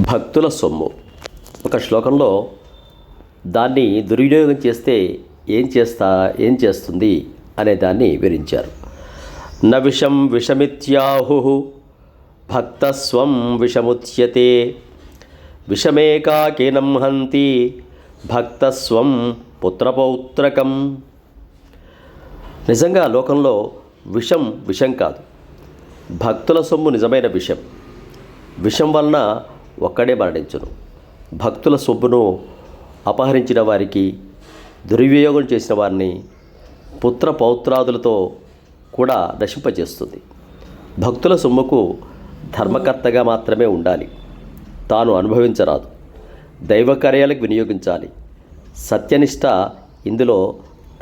భక్తుల సొమ్ము. ఒక శ్లోకంలో దాన్ని దుర్వినియోగం చేస్తే ఏం చేస్తుంది అనే దాన్ని వివరించారు. న విషం విషమిత్యాహు భక్తస్వం విషముచ్యతే విషమేకాకేనం హంతి భక్తస్వం పుత్రపౌత్రకం. నిజంగా లోకంలో విషం కాదు, భక్తుల సొమ్ము నిజమైన విషం. విషం వలన ఒక్కడే మరణించును. భక్తుల సొమ్మును అపహరించిన వారికి, దుర్వినియోగం చేసిన వారిని పుత్ర పౌత్రాదులతో కూడా నశింపజేస్తుంది. భక్తుల సొమ్ముకు ధర్మకర్తగా మాత్రమే ఉండాలి, తాను అనుభవించరాదు. దైవ కార్యాలకు వినియోగించాలి. సత్యనిష్ట ఇందులో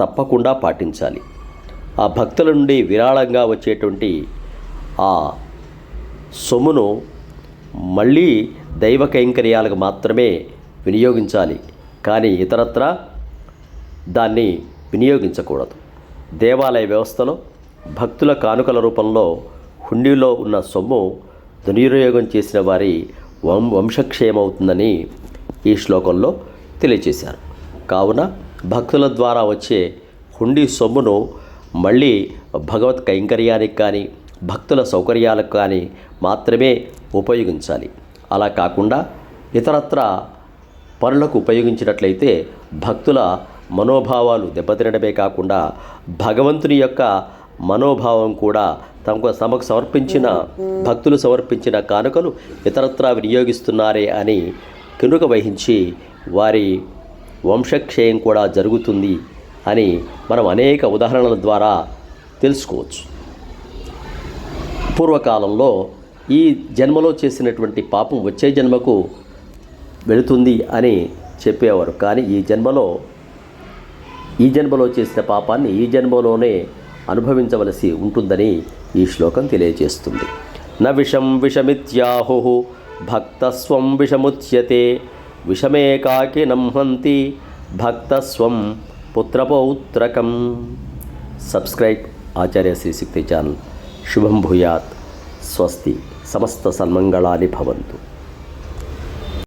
తప్పకుండా పాటించాలి. ఆ భక్తుల నుండి విరాళంగా వచ్చేటువంటి ఆ సొమ్మును మళ్ళీ దైవ కైంకర్యాలకు మాత్రమే వినియోగించాలి, కానీ ఇతరత్రా దాన్ని వినియోగించకూడదు. దేవాలయ వ్యవస్థలో భక్తుల కానుకల రూపంలో హుండీలో ఉన్న సొమ్ము దుర్వినియోగం చేసిన వారి వంశక్షయమవుతుందని ఈ శ్లోకంలో తెలియజేశారు. కావున భక్తుల ద్వారా వచ్చే హుండీ సొమ్మును మళ్ళీ భగవత్ కైంకర్యానికి కానీ భక్తుల సౌకర్యాలకు కానీ మాత్రమే ఉపయోగించాలి. అలా కాకుండా ఇతరత్ర పనులకు ఉపయోగించినట్లయితే భక్తుల మనోభావాలు దెబ్బతినడమే కాకుండా భగవంతుని యొక్క మనోభావం కూడా తమకు సమర్పించిన భక్తులు సమర్పించిన కానుకలు ఇతరత్రా వినియోగిస్తున్నారే అని కినుక వహించి వారి వంశక్షయం కూడా జరుగుతుంది అని మనం అనేక ఉదాహరణల ద్వారా తెలుసుకోవచ్చు. పూర్వకాలంలో ఈ జన్మలో చేసినటువంటి పాపం వచ్చే జన్మకు వెళుతుంది అని చెప్పేవారు. కానీ ఈ జన్మలో చేసిన పాపాన్ని ఈ జన్మలోనే అనుభవించవలసి ఉంటుందని ఈ శ్లోకం తెలియజేస్తుంది. న విషం విషమిత్యాహు భక్తస్వం విషముచ్యతే విషమేకాకినం హంతి భక్తస్వం పుత్రపౌత్రకం. సబ్స్క్రైబ్ ఆచార్య శ్రీశక్తి ఛానల్. శుభం భూయాత్. స్వస్తి. సమస్త సన్మంగళాని భవంతు.